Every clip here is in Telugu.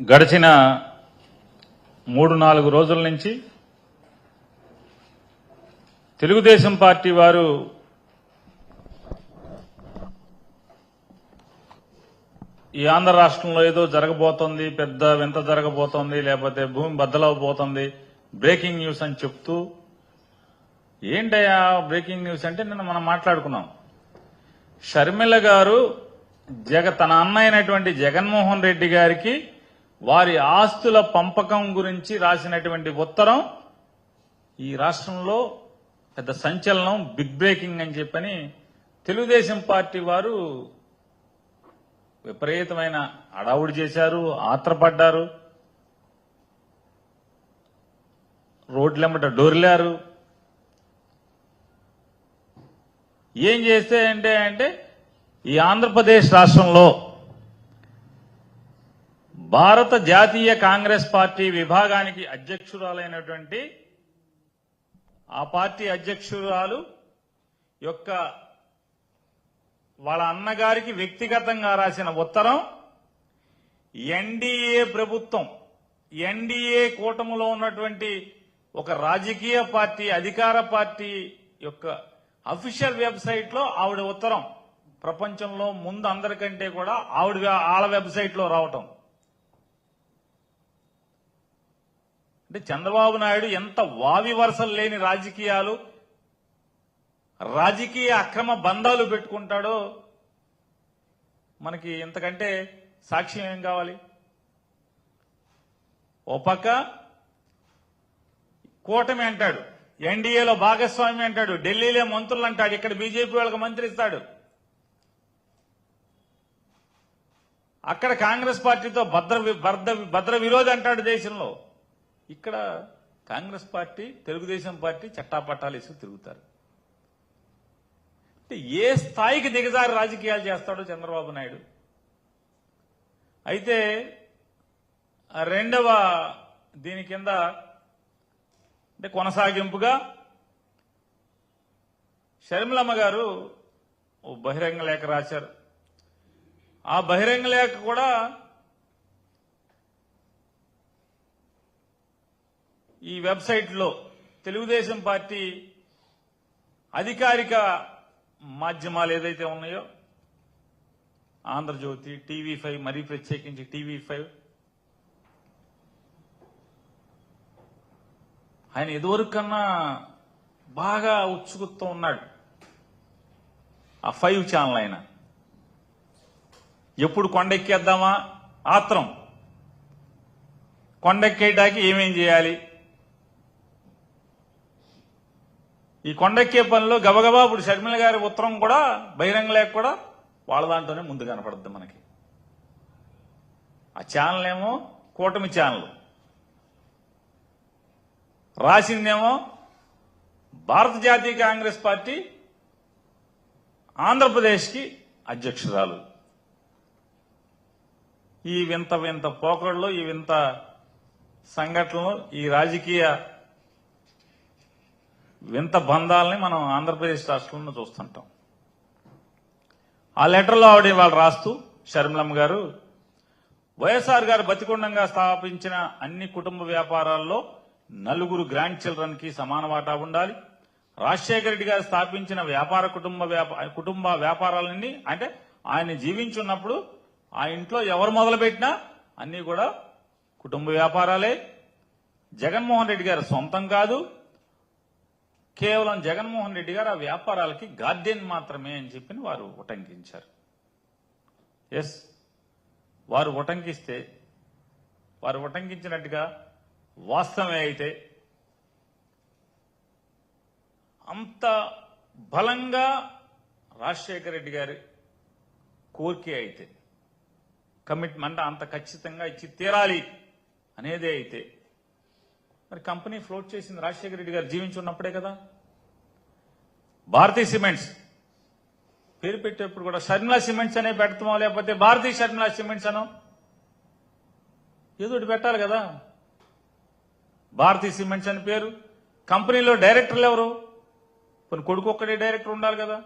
గడిచిన 3-4 రోజుల నుంచి తెలుగుదేశం పార్టీ వారు ఈ ఆంధ్ర రాష్ట్రంలో ఏదో జరగబోతోంది, పెద్ద వింత జరగబోతోంది, లేకపోతే భూమి బద్దలవబోతోంది, బ్రేకింగ్ న్యూస్ అని చెప్తూ, ఏంటయ్యా బ్రేకింగ్ న్యూస్ అంటే నిన్న మనం మాట్లాడుకున్నాం. షర్మిల గారు తన అన్న అయినటువంటి జగన్మోహన్ రెడ్డి గారికి వారి ఆస్తుల పంపకం గురించి రాసినటువంటి ఉత్తరం ఈ రాష్ట్రంలో పెద్ద సంచలనం, బిగ్ బ్రేకింగ్ అని చెప్పని తెలుగుదేశం పార్టీ వారు విపరీతమైన అడావుడి చేశారు, ఆత్రపడ్డారు, రోడ్లెంబట డోర్లారు. ఏం చేస్తే అంటే ఈ ఆంధ్రప్రదేశ్ రాష్ట్రంలో భారత జాతీయ కాంగ్రెస్ పార్టీ విభాగానికి అధ్యక్షురాలైనటువంటి ఆ పార్టీ అధ్యక్షురాలు యొక్క వాళ్ళ అన్నగారికి వ్యక్తిగతంగా రాసిన ఉత్తరం ఎన్డీఏ ప్రభుత్వం, ఎన్డీఏ కూటమిలో ఉన్నటువంటి ఒక రాజకీయ పార్టీ, అధికార పార్టీ యొక్క అఫీషియల్ వెబ్సైట్ లో ఆవిడ ఉత్తరం ప్రపంచంలో ముందు అందరికంటే కూడా వాళ్ళ వెబ్సైట్ లో రావటం. అంటే చంద్రబాబు నాయుడు ఎంత వావి వరసలు లేని రాజకీయాలు, రాజకీయ అక్రమ బంధాలు పెట్టుకుంటాడో మనకి ఇంతకంటే సాక్ష్యం ఏం కావాలి? ఓ పక్క కూటమి అంటాడు, ఎన్డీఏలో భాగస్వామి అంటాడు, ఢిల్లీలో మంత్రులు అంటాడు, ఇక్కడ బీజేపీ వాళ్ళకి మంత్రి ఇస్తాడు, అక్కడ కాంగ్రెస్ పార్టీతో భద్ర విరోధి అంటాడు దేశంలో. ఇక్కడ కాంగ్రెస్ పార్టీ, తెలుగుదేశం పార్టీ చట్టాపట్టాలు వేసి తిరుగుతారు. అంటే ఏ స్థాయికి దిగజారి రాజకీయాలు చేస్తాడో చంద్రబాబు నాయుడు. అయితే రెండవ దీని కింద అంటే కొనసాగింపుగా షర్మిలమ్మ గారు ఓ బహిరంగ లేఖ రాశారు. ఆ బహిరంగ లేఖ కూడా ఈ వెబ్సైట్లో తెలుగుదేశం పార్టీ అధికారిక మాధ్యమాలు ఏదైతే ఉన్నాయో, ఆంధ్రజ్యోతి, టీవీ5, మరీ ప్రత్యేకించి టీవీ5, ఆయన ఎదువరకు కన్నా బాగా ఉత్సుకుతూ ఉన్నాడు. ఆ 5 ఛానల్ ఆయన ఎప్పుడు కొండెక్కేద్దామా ఆత్రం, కొండెక్కేయడానికి ఏమేం చేయాలి, ఈ కొండెక్కే పనిలో గబగబా ఇప్పుడు షర్మిల గారి ఉత్తరం కూడా బహిరంగ లేఖ కూడా వాళ్ళ దాంట్లోనే ముందు కనపడుద్ది మనకి. ఆ ఛానల్ ఏమో కూటమి ఛానల్, రాసిందేమో భారత జాతీయ కాంగ్రెస్ పార్టీ ఆంధ్రప్రదేశ్కి అధ్యక్షురాలు. ఈ వింత వింత పోకడలు, ఈ వింత సంఘటనలు, ఈ రాజకీయ వింత బంధాలని మనం ఆంధ్రప్రదేశ్ రాష్ట్రంలో చూస్తుంటాం. ఆ లెటర్లో ఆవిడ వాళ్ళు రాస్తూ షర్మిలమ్మ గారు, వైఎస్ఆర్ గారు బతికొండంగా స్థాపించిన అన్ని కుటుంబ వ్యాపారాల్లో 4 గ్రాండ్ చిల్డ్రన్ కి సమాన వాటా ఉండాలి. రాజశేఖర రెడ్డి గారు స్థాపించిన కుటుంబ వ్యాపారాలన్నీ అంటే ఆయన జీవించున్నప్పుడు ఆ ఇంట్లో ఎవరు మొదలుపెట్టినా అన్ని కూడా కుటుంబ వ్యాపారాలే. జగన్మోహన్ రెడ్డి గారు సొంతం కాదు, కేవలం జగన్మోహన్ రెడ్డి గారు ఆ వ్యాపారాలకి గార్డియన్ మాత్రమే అని చెప్పి వారు ఉటంకించారు. ఎస్, వారు ఉటంకిస్తే, వారు ఉటంకించినట్టుగా వాస్తవమే అయితే, అంత బలంగా రాజశేఖర రెడ్డి గారి కోరికే అయితే, కమిట్మెంట్ అంత ఖచ్చితంగా ఇచ్చి తీరాలి అనేదే అయితే, మరి కంపెనీ ఫ్లోట్ చేసింది రాజశేఖర రెడ్డి గారు జీవించున్నప్పుడే కదా. భారతీయ సిమెంట్స్ పేరు పెట్టేప్పుడు కూడా షర్మిలా సిమెంట్స్ అనే పెడతామో, లేకపోతే భారతీయ షర్మిలా సిమెంట్స్ అనో ఏదో ఒకటి పెట్టాలి కదా. భారతీయ సిమెంట్స్ అని పేరు, కంపెనీలో డైరెక్టర్లు ఎవరు? కొన్ని కొడుకు ఒక్కడే డైరెక్టర్ ఉండాలి కదా.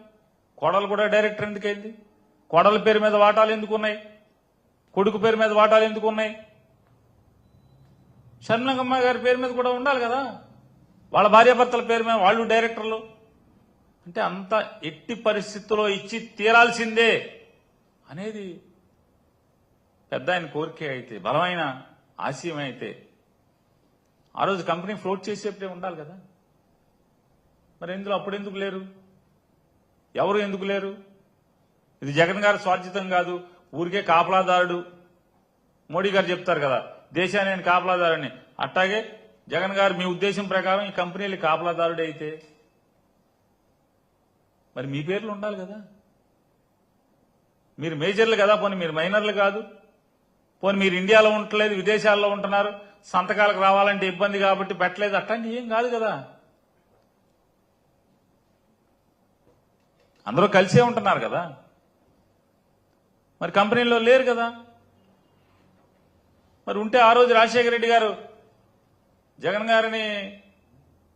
కోడలు కూడా డైరెక్టర్ ఎందుకైంది? కోడల పేరు మీద వాటాలు ఎందుకు ఉన్నాయి? కొడుకు పేరు మీద వాటాలు ఎందుకు ఉన్నాయి? షర్మిలమ్మ గారి పేరు మీద కూడా ఉండాలి కదా, వాళ్ళ భార్యాభర్తల పేరు మీద, వాళ్ళు డైరెక్టర్లు. అంటే అంత ఎట్టి పరిస్థితుల్లో ఇచ్చి తీరాల్సిందే అనేది పెద్ద ఆయన కోరిక అయితే, బలమైన ఆశయం అయితే ఆ రోజు కంపెనీ ఫ్లోట్ చేసేప్పుడే ఉండాలి కదా. మరి ఇందులో అప్పుడు ఎందుకు లేరు? ఎవరు ఎందుకు లేరు? ఇది జగన్ గారి స్వార్జితం కాదు, ఊరికే కాపలాదారుడు. మోడీ గారు చెప్తారు కదా, దేశాన్ని నేను కాపలాదారుని. అట్టాగే జగన్ గారు మీ ఉద్దేశం ప్రకారం ఈ కంపెనీలు కాపలాదారుడే అయితే మరి మీ పేర్లు ఉండాలి కదా. మీరు మేజర్లు కదా, పోనీ మీరు మైనర్లు కాదు. పోనీ మీరు ఇండియాలో ఉండలేదు, విదేశాల్లో ఉంటున్నారు, సంతకాలకు రావాలంటే ఇబ్బంది కాబట్టి పెట్టలేదు, అట్లాంటి ఏం కాదు కదా. అందరూ కలిసే ఉంటున్నారు కదా. మరి కంపెనీలో లేరు కదా. మరి ఉంటే ఆ రోజు రాజశేఖర రెడ్డి గారు జగన్ గారిని